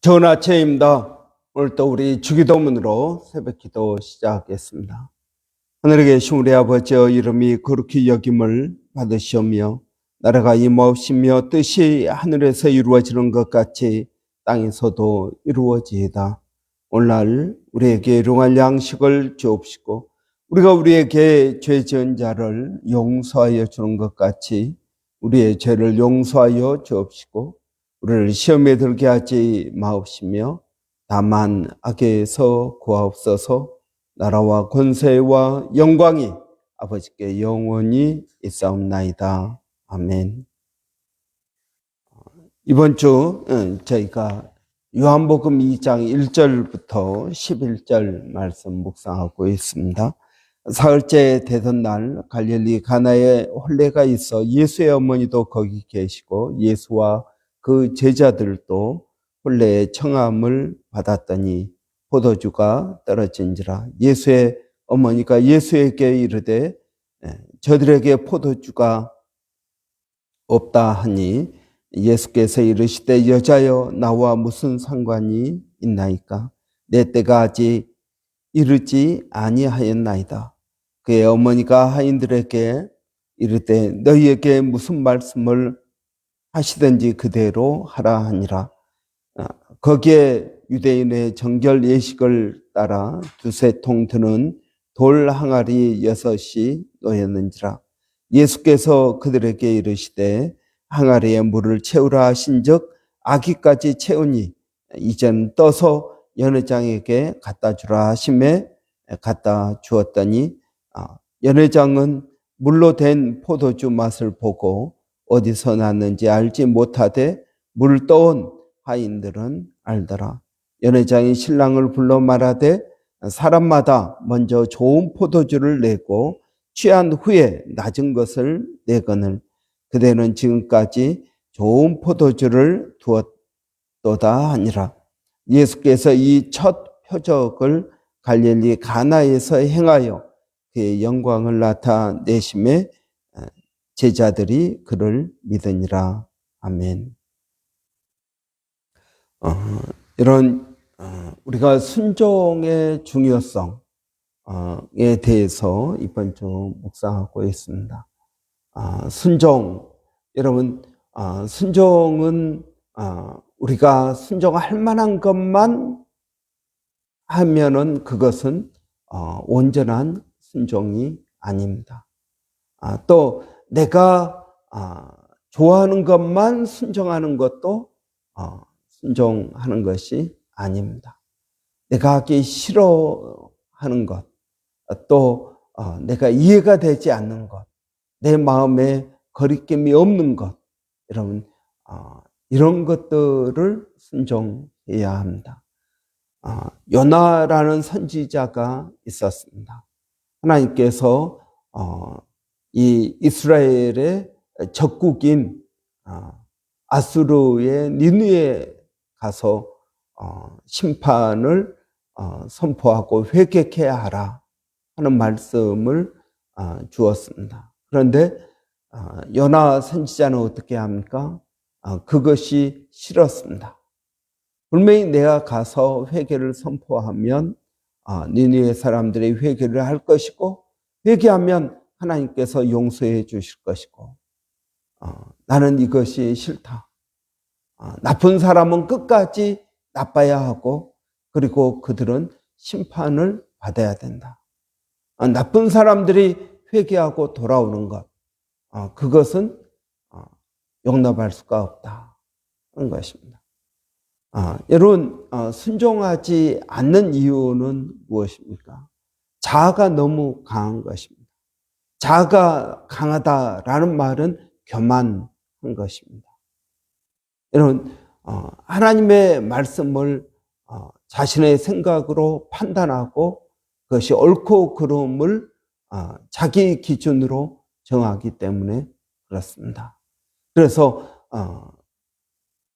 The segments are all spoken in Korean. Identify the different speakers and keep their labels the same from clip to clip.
Speaker 1: 좋은 아침입니다. 오늘 또 우리 주기도문으로 새벽 기도 시작하겠습니다. 하늘에 계신 우리 아버지의 이름이 거룩히 여김을 받으시오며 나라가 임하옵시며 뜻이 하늘에서 이루어지는 것 같이 땅에서도 이루어지이다. 오늘날 우리에게 일용할 양식을 주옵시고 우리가 우리에게 죄 지은 자를 용서하여 주는 것 같이 우리의 죄를 용서하여 주옵시고 우리를 시험에 들게 하지 마옵시며 다만 악에서 구하옵소서. 나라와 권세와 영광이 아버지께 영원히 있사옵나이다. 아멘. 이번 주 저희가 요한복음 2장 1절부터 11절 말씀 묵상하고 있습니다. 사흘째 되던 날 갈릴리 가나에 혼례가 있어 예수의 어머니도 거기 계시고 예수와 그 제자들도 혼례의 청함을 받았더니 포도주가 떨어진지라. 예수의 어머니가 예수에게 이르되 저들에게 포도주가 없다 하니 예수께서 이르시되 여자여 나와 무슨 상관이 있나이까? 내 때가 아직 이르지 아니하였나이다. 그의 어머니가 하인들에게 이르되 너희에게 무슨 말씀을 하시든지 그대로 하라 하니라. 거기에 유대인의 정결 예식을 따라 두세 통 드는 돌 항아리 6이 놓였는지라. 예수께서 그들에게 이르시되 항아리에 물을 채우라 하신즉 아기까지 채우니 이젠 떠서 연회장에게 갖다 주라 하심에 갖다 주었더니 연회장은 물로 된 포도주 맛을 보고 어디서 났는지 알지 못하되 물 떠온 하인들은 알더라. 연회장이 신랑을 불러 말하되 사람마다 먼저 좋은 포도주를 내고 취한 후에 낮은 것을 내거늘 그대는 지금까지 좋은 포도주를 두었도다 하니라. 예수께서 이 첫 표적을 갈릴리 가나에서 행하여 그의 영광을 나타내심에 제자들이 그를 믿으니라. 아멘. 이런 우리가 순종의 중요성에 대해서 이번 주 묵상하고 있습니다. 순종, 여러분, 순종은 우리가 순종할 만한 것만 하면은 그것은 온전한 순종이 아닙니다. 또 내가 좋아하는 것만 순종하는 것도 순종하는 것이 아닙니다. 내가 하기 싫어하는 것, 또 내가 이해가 되지 않는 것, 내 마음에 거리낌이 없는 것, 여러분 이런 것들을 순종해야 합니다. 요나라는 선지자가 있었습니다. 하나님께서 이 이스라엘의 적국인 아수르의 니느웨에 가서 심판을 선포하고 회개해야 하라 하는 말씀을 주었습니다. 그런데 요나 선지자는 어떻게 합니까? 그것이 싫었습니다. 분명히 내가 가서 회개를 선포하면 니느웨 사람들이 회개를 할 것이고 회개하면 하나님께서 용서해 주실 것이고 나는 이것이 싫다. 나쁜 사람은 끝까지 나빠야 하고 그리고 그들은 심판을 받아야 된다. 나쁜 사람들이 회개하고 돌아오는 것, 그것은 용납할 수가 없다 하는 것입니다. 여러분, 순종하지 않는 이유는 무엇입니까? 자아가 너무 강한 것입니다. 자아가 강하다라는 말은 교만한 것입니다. 여러분, 하나님의 말씀을 자신의 생각으로 판단하고 그것이 옳고 그름을 자기 기준으로 정하기 때문에 그렇습니다. 그래서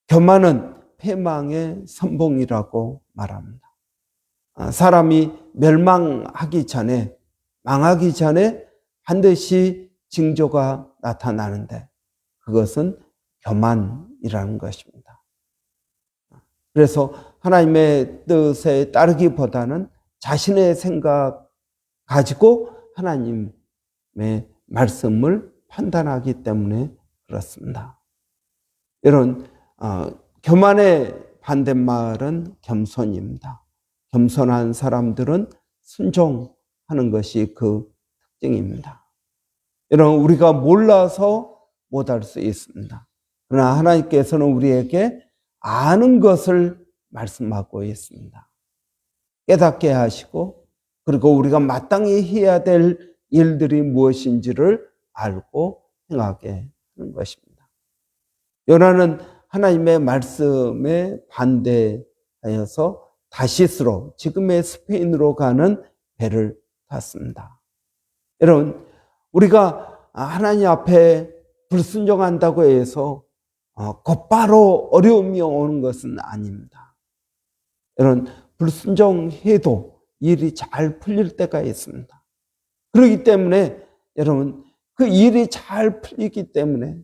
Speaker 1: 교만은 패망의 선봉이라고 말합니다. 사람이 멸망하기 전에, 망하기 전에 반드시 징조가 나타나는데 그것은 교만이라는 것입니다. 그래서 하나님의 뜻에 따르기보다는 자신의 생각 가지고 하나님의 말씀을 판단하기 때문에 그렇습니다. 이런 교만의 반대말은 겸손입니다. 겸손한 사람들은 순종하는 것이 그 특징입니다. 이런 우리가 몰라서 못할 수 있습니다. 그러나 하나님께서는 우리에게 아는 것을 말씀하고 있습니다. 깨닫게 하시고 그리고 우리가 마땅히 해야 될 일들이 무엇인지를 알고 행하게 하는 것입니다. 요나는 하나님의 말씀에 반대하여서 다시스로 지금의 스페인으로 가는 배를 탔습니다. 여러분, 우리가 하나님 앞에 불순종한다고 해서 곧바로 어려움이 오는 것은 아닙니다. 여러분, 불순종해도 일이 잘 풀릴 때가 있습니다. 그렇기 때문에 여러분, 그 일이 잘 풀리기 때문에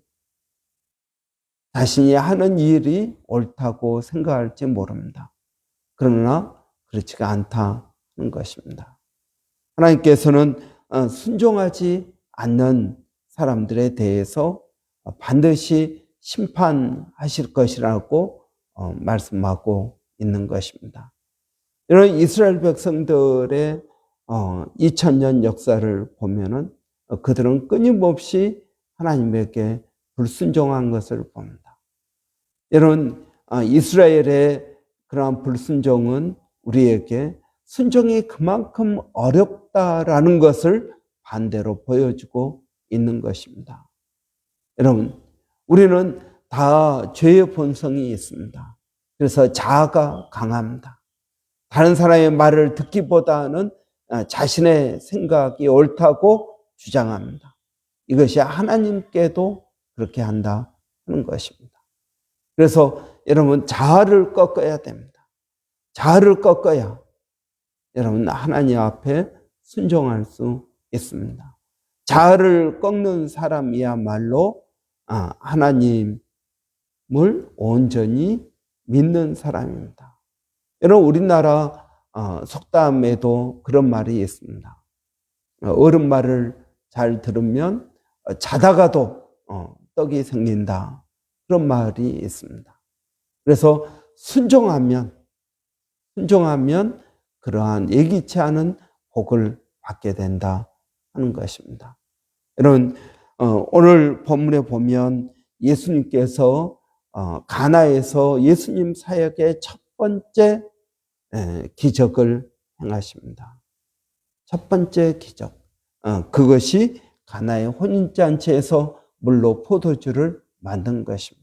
Speaker 1: 자신이 하는 일이 옳다고 생각할지 모릅니다. 그러나 그렇지가 않다는 것입니다. 하나님께서는 순종하지 않는 사람들에 대해서 반드시 심판하실 것이라고 말씀하고 있는 것입니다. 이런 이스라엘 백성들의 2000년 역사를 보면은 그들은 끊임없이 하나님에게 불순종한 것을 봅니다. 이런 이스라엘의 그러한 불순종은 우리에게 순종이 그만큼 어렵다라는 것을 반대로 보여주고 있는 것입니다. 여러분, 우리는 다 죄의 본성이 있습니다. 그래서 자아가 강합니다. 다른 사람의 말을 듣기보다는 자신의 생각이 옳다고 주장합니다. 이것이 하나님께도 그렇게 한다 하는 것입니다. 그래서 여러분, 자아를 꺾어야 됩니다. 자아를 꺾어야 여러분 하나님 앞에 순종할 수 있습니다. 자아를 꺾는 사람이야말로 하나님을 온전히 믿는 사람입니다. 여러분, 우리나라 속담에도 그런 말이 있습니다. 어른 말을 잘 들으면 자다가도 떡이 생긴다. 그런 말이 있습니다. 그래서 순종하면 그러한 예기치 않은 복을 받게 된다 하는 것입니다. 여러분, 오늘 본문에 보면 예수님께서 가나에서 예수님 사역의 첫 번째 기적을 행하십니다. 첫 번째 기적. 그것이 가나의 혼인잔치에서 물로 포도주를 만든 것입니다.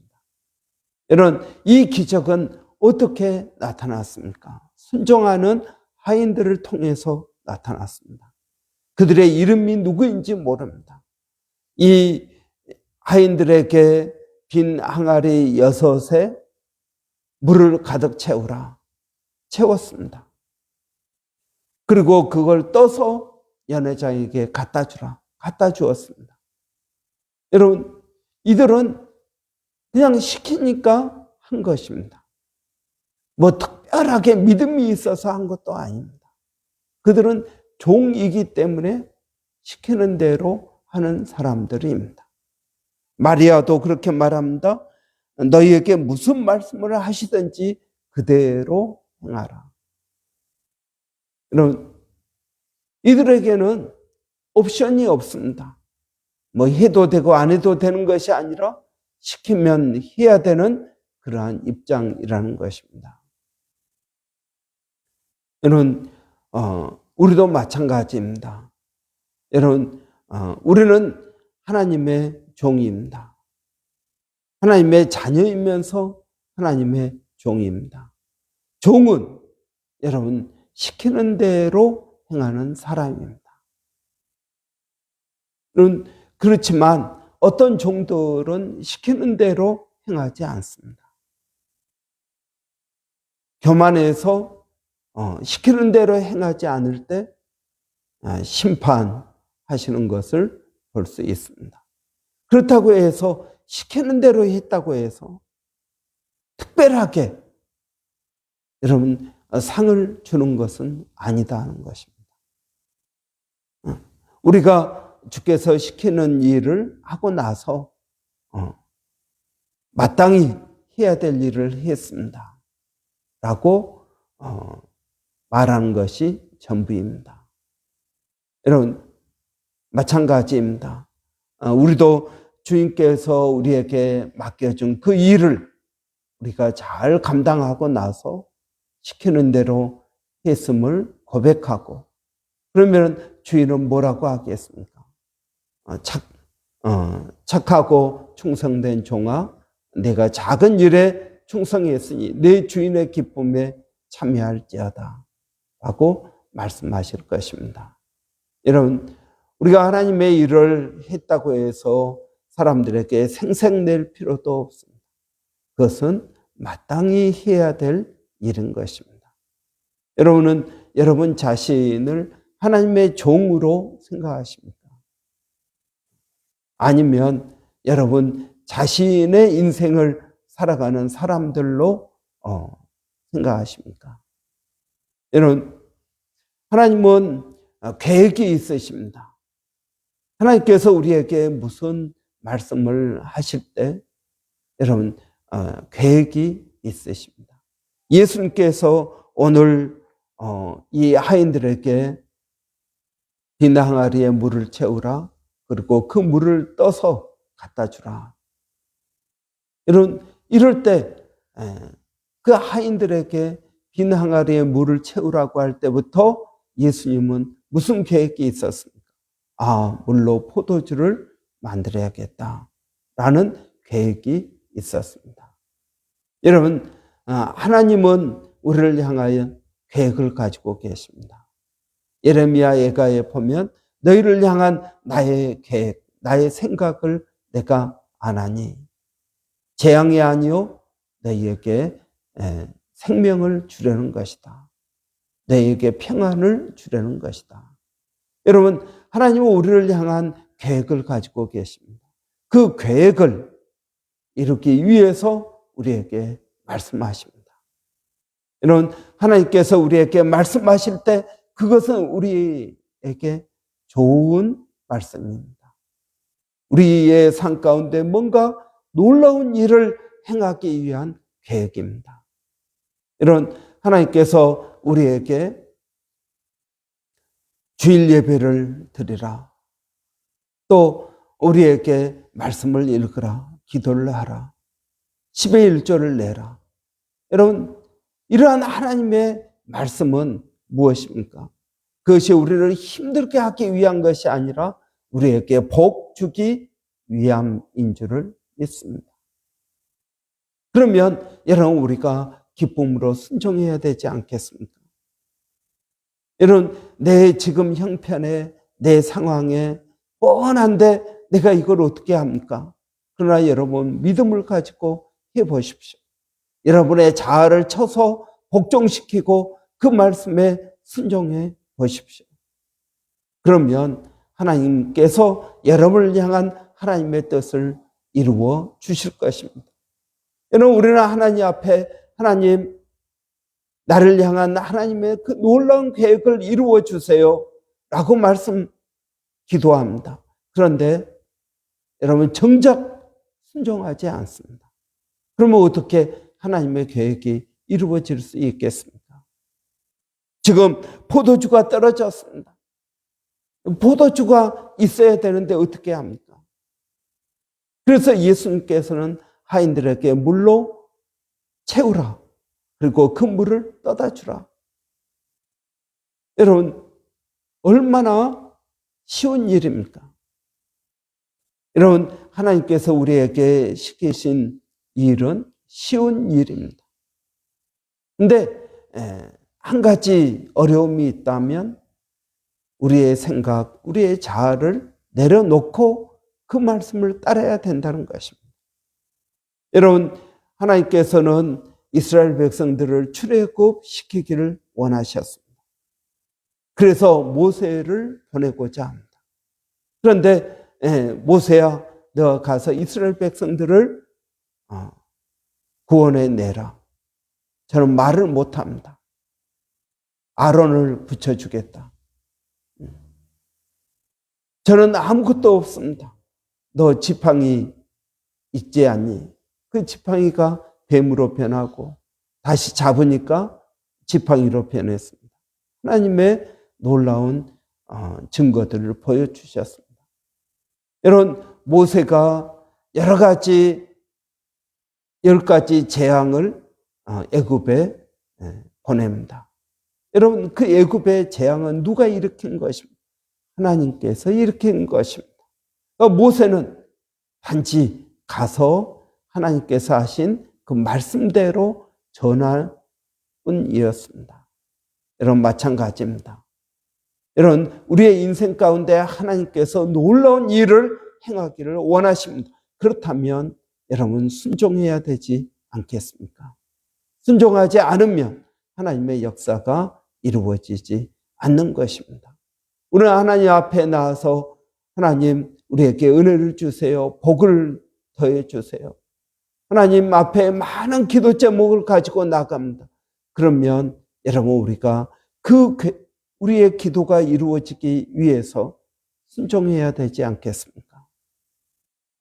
Speaker 1: 여러분, 이 기적은 어떻게 나타났습니까? 순종하는 하인들을 통해서 나타났습니다. 그들의 이름이 누구인지 모릅니다. 이 하인들에게 빈 항아리 6에 물을 가득 채웠습니다. 그리고 그걸 떠서 연회장에게 갖다 주었습니다. 여러분, 이들은 그냥 시키니까 한 것입니다. 뭐 특별하게 믿음이 있어서 한 것도 아닙니다. 그들은 종이기 때문에 시키는 대로 하는 사람들입니다. 마리아도 그렇게 말합니다. 너희에게 무슨 말씀을 하시든지 그대로 행하라. 여러분, 이들에게는 옵션이 없습니다. 뭐 해도 되고 안 해도 되는 것이 아니라 시키면 해야 되는 그러한 입장이라는 것입니다. 여러분, 우리도 마찬가지입니다. 여러분, 우리는 하나님의 종입니다. 하나님의 자녀이면서 하나님의 종입니다. 종은 여러분 시키는 대로 행하는 사람입니다. 여러분, 그렇지만 어떤 종들은 시키는 대로 행하지 않습니다. 교만해서 시키는 대로 행하지 않을 때 심판하시는 것을 볼 수 있습니다. 그렇다고 해서 시키는 대로 했다고 해서 특별하게 여러분, 상을 주는 것은 아니다 하는 것입니다. 우리가 주께서 시키는 일을 하고 나서 마땅히 해야 될 일을 했습니다 라고 말하는 것이 전부입니다. 여러분, 마찬가지입니다. 우리도 주님께서 우리에게 맡겨준 그 일을 우리가 잘 감당하고 나서 시키는 대로 했음을 고백하고, 그러면 주인은 뭐라고 하겠습니까? 착하고 충성된 종아, 내가 작은 일에 충성했으니 내 주인의 기쁨에 참여할지어다 라고 말씀하실 것입니다. 여러분, 우리가 하나님의 일을 했다고 해서 사람들에게 생색낼 필요도 없습니다. 그것은 마땅히 해야 될 일인 것입니다. 여러분은 여러분 자신을 하나님의 종으로 생각하십니까? 아니면 여러분 자신의 인생을 살아가는 사람들로 생각하십니까? 여러분, 하나님은 계획이 있으십니다. 하나님께서 우리에게 무슨 말씀을 하실 때 여러분 계획이 있으십니다. 예수님께서 오늘 이 하인들에게 빈 항아리에 물을 채우라, 그리고 그 물을 떠서 갖다 주라. 여러분, 이럴 때 그 하인들에게 빈 항아리에 물을 채우라고 할 때부터 예수님은 무슨 계획이 있었습니까? 물로 포도주를 만들어야겠다라는 계획이 있었습니다. 여러분, 하나님은 우리를 향하여 계획을 가지고 계십니다. 예레미야 예가에 보면 너희를 향한 나의 계획, 나의 생각을 내가 아나니 재앙이 아니요 너희에게 생명을 주려는 것이다. 너희에게 평안을 주려는 것이다. 여러분, 하나님은 우리를 향한 계획을 가지고 계십니다. 그 계획을 이루기 위해서 우리에게 말씀하십니다. 여러분, 하나님께서 우리에게 말씀하실 때 그것은 우리에게 좋은 말씀입니다. 우리의 삶 가운데 뭔가 놀라운 일을 행하기 위한 계획입니다. 여러분, 하나님께서 우리에게 주일 예배를 드리라, 또 우리에게 말씀을 읽으라, 기도를 하라, 10의 1조를 내라. 여러분, 이러한 하나님의 말씀은 무엇입니까? 그것이 우리를 힘들게 하기 위한 것이 아니라 우리에게 복 주기 위함인 줄을 믿습니다. 그러면 여러분, 우리가 기쁨으로 순종해야 되지 않겠습니까? 여러분, 내 지금 형편에, 내 상황에 뻔한데 내가 이걸 어떻게 합니까? 그러나 여러분, 믿음을 가지고 해보십시오. 여러분의 자아를 쳐서 복종시키고 그 말씀에 순종해 보십시오. 그러면 하나님께서 여러분을 향한 하나님의 뜻을 이루어 주실 것입니다. 여러분, 우리는 하나님 앞에 하나님, 나를 향한 하나님의 그 놀라운 계획을 이루어 주세요 라고 기도합니다. 그런데 여러분, 정작 순종하지 않습니다. 그러면 어떻게 하나님의 계획이 이루어질 수 있겠습니까? 지금 포도주가 떨어졌습니다. 포도주가 있어야 되는데 어떻게 합니까? 그래서 예수님께서는 하인들에게 물로 채우라, 그리고 그 물을 떠다 주라. 여러분, 얼마나 쉬운 일입니까? 여러분, 하나님께서 우리에게 시키신 일은 쉬운 일입니다. 근데 한 가지 어려움이 있다면 우리의 생각, 우리의 자아를 내려놓고 그 말씀을 따라야 된다는 것입니다. 여러분, 하나님께서는 이스라엘 백성들을 출애굽시키기를 원하셨습니다. 그래서 모세를 보내고자 합니다. 그런데 모세야, 너가 가서 이스라엘 백성들을 구원해 내라. 저는 말을 못합니다. 아론을 붙여주겠다. 저는 아무것도 없습니다. 너 지팡이 있지 않니? 그 지팡이가 뱀으로 변하고 다시 잡으니까 지팡이로 변했습니다. 하나님의 놀라운 증거들을 보여주셨습니다. 여러분, 모세가 여러 가지 10가지 재앙을 애굽에 보냅니다. 여러분, 그 애굽의 재앙은 누가 일으킨 것입니까? 하나님께서 일으킨 것입니다. 모세는 단지 가서 하나님께서 하신 그 말씀대로 전할 뿐이었습니다. 여러분, 마찬가지입니다. 여러분, 우리의 인생 가운데 하나님께서 놀라운 일을 행하기를 원하십니다. 그렇다면 여러분, 순종해야 되지 않겠습니까? 순종하지 않으면 하나님의 역사가 이루어지지 않는 것입니다. 오늘 하나님 앞에 나와서 하나님, 우리에게 은혜를 주세요. 복을 더해 주세요. 하나님 앞에 많은 기도 제목을 가지고 나갑니다. 그러면 여러분, 우리가 우리의 기도가 이루어지기 위해서 순종해야 되지 않겠습니까?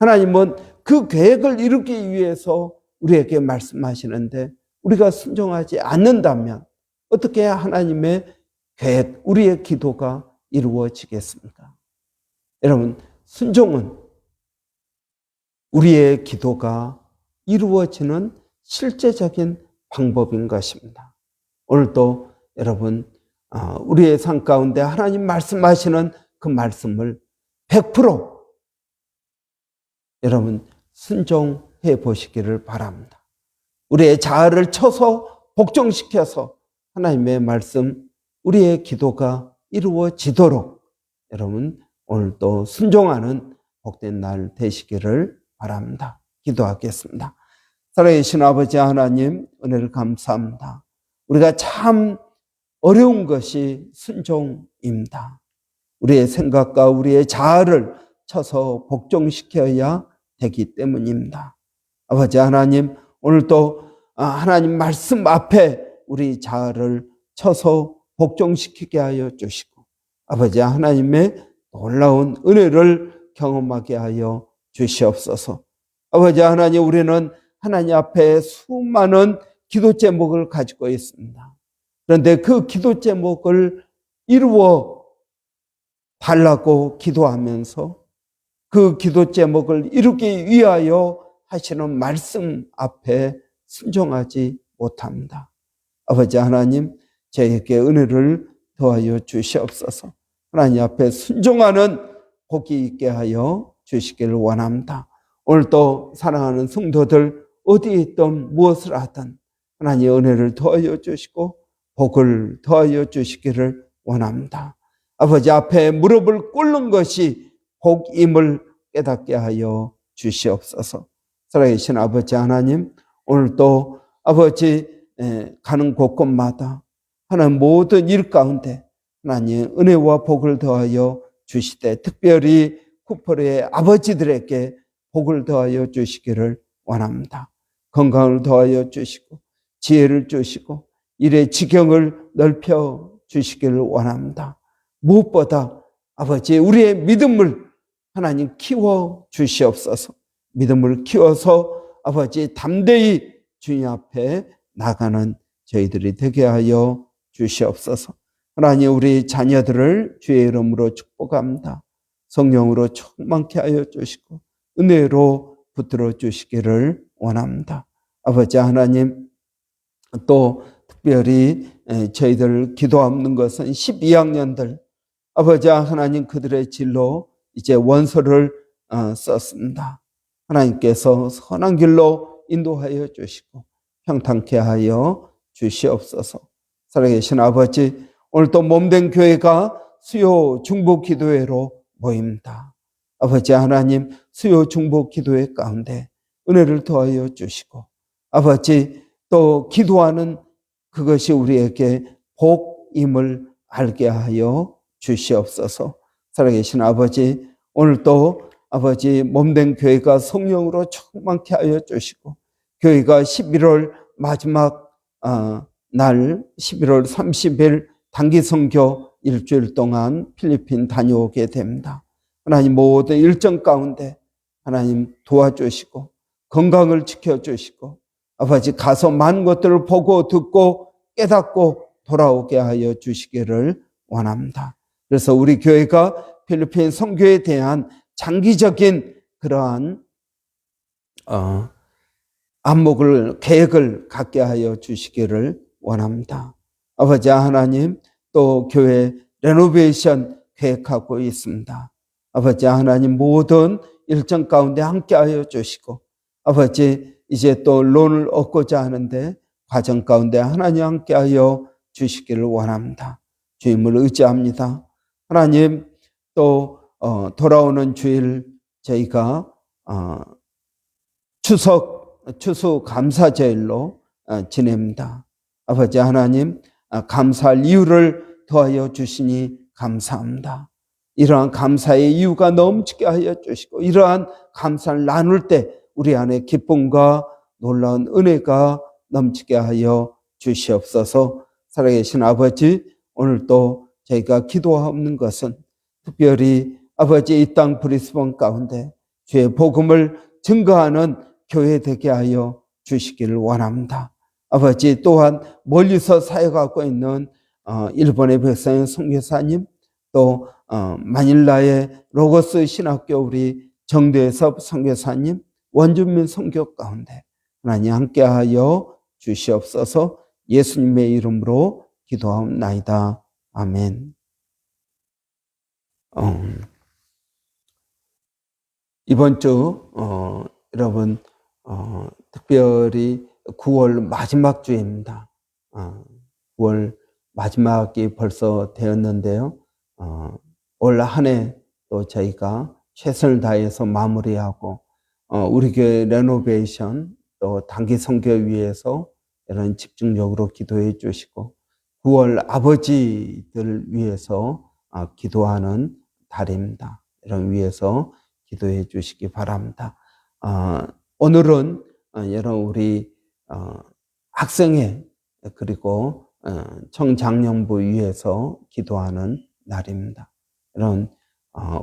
Speaker 1: 하나님은 그 계획을 이루기 위해서 우리에게 말씀하시는데 우리가 순종하지 않는다면 어떻게 하나님의 계획, 우리의 기도가 이루어지겠습니까? 여러분, 순종은 우리의 기도가 이루어지는 실제적인 방법인 것입니다. 오늘도 여러분, 우리의 삶 가운데 하나님 말씀하시는 그 말씀을 100% 여러분 순종해 보시기를 바랍니다. 우리의 자아를 쳐서 복종시켜서 하나님의 말씀, 우리의 기도가 이루어지도록 여러분 오늘도 순종하는 복된 날 되시기를 바랍니다. 기도하겠습니다. 살아계신 아버지 하나님, 은혜를 감사합니다. 우리가 참 어려운 것이 순종입니다. 우리의 생각과 우리의 자아를 쳐서 복종시켜야 되기 때문입니다. 아버지 하나님, 오늘도 하나님 말씀 앞에 우리 자아를 쳐서 복종시키게 하여 주시고 아버지 하나님의 놀라운 은혜를 경험하게 하여 주시옵소서. 아버지 하나님, 우리는 하나님 앞에 수많은 기도 제목을 가지고 있습니다. 그런데 그 기도 제목을 이루어 달라고 기도하면서 그 기도 제목을 이루기 위하여 하시는 말씀 앞에 순종하지 못합니다. 아버지 하나님, 저에게 은혜를 더하여 주시옵소서. 하나님 앞에 순종하는 복이 있게 하여 주시기를 원합니다. 오늘도 사랑하는 성도들 어디에 있든 무엇을 하든 하나님의 은혜를 더하여 주시고 복을 더하여 주시기를 원합니다. 아버지 앞에 무릎을 꿇는 것이 복임을 깨닫게 하여 주시옵소서. 살아계신 아버지 하나님, 오늘도 아버지 가는 곳곳마다 하나님 모든 일 가운데 하나님 은혜와 복을 더하여 주시되 특별히 쿠퍼의 아버지들에게 복을 더하여 주시기를 원합니다. 건강을 더하여 주시고 지혜를 주시고 일의 지경을 넓혀 주시기를 원합니다. 무엇보다 아버지 우리의 믿음을 하나님 키워 주시옵소서. 믿음을 키워서 아버지 담대히 주님 앞에 나가는 저희들이 되게 하여 주시옵소서. 하나님, 우리 자녀들을 주의 이름으로 축복합니다. 성령으로 충만케 하여 주시고 은혜로 붙들어 주시기를 원합니다. 아버지 하나님, 또 특별히 저희들 기도 없는 것은 12학년들 아버지 하나님, 그들의 진로 이제 원서를 썼습니다. 하나님께서 선한 길로 인도하여 주시고 평탄케 하여 주시옵소서. 살아계신 아버지, 오늘도 몸된 교회가 수요 중보 기도회로 모입니다. 아버지 하나님, 수요 중보 기도회 가운데 은혜를 더하여 주시고 아버지, 또 기도하는 그것이 우리에게 복임을 알게 하여 주시옵소서. 살아계신 아버지, 오늘도 아버지 몸된 교회가 성령으로 충만케 하여 주시고 교회가 11월 마지막 날 11월 30일 단기 선교 일주일 동안 필리핀 다녀오게 됩니다. 하나님 모든 일정 가운데 하나님 도와주시고 건강을 지켜주시고 아버지 가서 많은 것들을 보고 듣고 깨닫고 돌아오게 하여 주시기를 원합니다. 그래서 우리 교회가 필리핀 선교에 대한 장기적인 그러한 안목을 계획을 갖게 하여 주시기를 원합니다. 아버지 하나님 또 교회 레노베이션 계획하고 있습니다. 아버지 하나님 모든 일정 가운데 함께하여 주시고 아버지 이제 또 론을 얻고자 하는데 과정 가운데 하나님 함께하여 주시기를 원합니다. 주님을 의지합니다. 하나님 또 돌아오는 주일 저희가 추수 감사제일로 지냅니다. 아버지 하나님 감사할 이유를 더하여 주시니 감사합니다. 이러한 감사의 이유가 넘치게 하여 주시고 이러한 감사를 나눌 때 우리 안에 기쁨과 놀라운 은혜가 넘치게 하여 주시옵소서. 살아계신 아버지, 오늘도 저희가 기도하는 것은 특별히 아버지 이 땅 브리스번 가운데 주의 복음을 증거하는 교회 되게 하여 주시기를 원합니다. 아버지 또한 멀리서 사역하고 있는 일본의 백성의 선교사님 또 마닐라의 로고스 신학교 우리 정대섭 선교사님 원주민 선교 가운데 하나님 함께하여 주시옵소서. 예수님의 이름으로 기도하옵나이다. 아멘. 이번 주 여러분 특별히 9월 마지막 주입니다. 9월 마지막이 벌써 되었는데요. 올 한 해 또 저희가 최선을 다해서 마무리하고 우리 교회 레노베이션 또 단기 선교 위해서 이런 집중적으로 기도해 주시고 9월 아버지들 위해서 기도하는 달입니다. 이런 위해서 기도해 주시기 바랍니다. 오늘은 여러분 우리 학생회 그리고 청장년부 위해서 기도하는 날입니다. 이런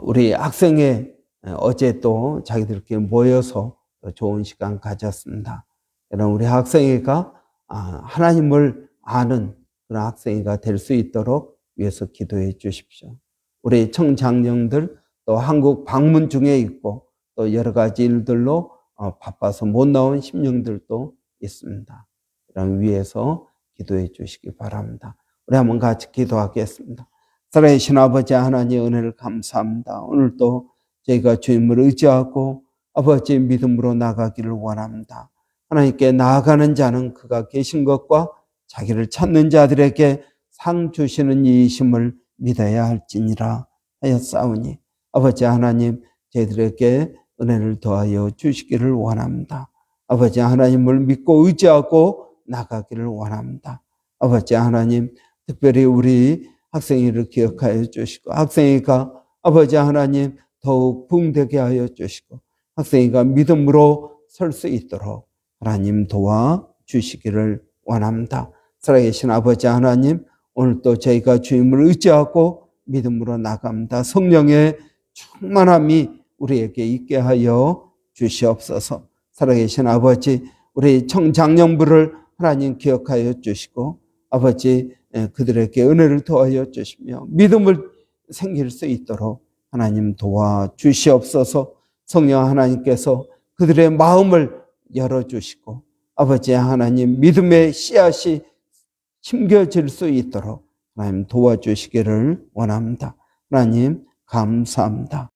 Speaker 1: 우리 학생회 어제 또 자기들끼리 모여서 좋은 시간 가졌습니다. 이런 우리 학생회가 하나님을 아는 그런 학생회가 될 수 있도록 위해서 기도해 주십시오. 우리 청장년들 또 한국 방문 중에 있고 또 여러 가지 일들로 바빠서 못 나온 심령들도 있습니다. 이런 위해서 기도해 주시기 바랍니다. 우리 한번 같이 기도하겠습니다. 살아계신 아버지 하나님 은혜를 감사합니다. 오늘도 저희가 주님을 의지하고 아버지의 믿음으로 나가기를 원합니다. 하나님께 나아가는 자는 그가 계신 것과 자기를 찾는 자들에게 상 주시는 이이심을 믿어야 할지니라 하였사오니 아버지 하나님 저희들에게 은혜를 더하여 주시기를 원합니다. 아버지 하나님을 믿고 의지하고 나가기를 원합니다. 아버지 하나님 특별히 우리 학생회를 기억하여 주시고 학생회가 아버지 하나님 더욱 부흥되게 하여 주시고 학생회가 믿음으로 설 수 있도록 하나님 도와주시기를 원합니다. 살아계신 아버지 하나님 오늘도 저희가 주님을 의지하고 믿음으로 나갑니다. 성령의 충만함이 우리에게 있게 하여 주시옵소서. 살아계신 아버지 우리 청장년부를 하나님 기억하여 주시고 아버지 그들에게 은혜를 더하여 주시며 믿음을 생길 수 있도록 하나님 도와주시옵소서. 성령 하나님께서 그들의 마음을 열어주시고 아버지 하나님 믿음의 씨앗이 심겨질 수 있도록 하나님 도와주시기를 원합니다. 하나님 감사합니다.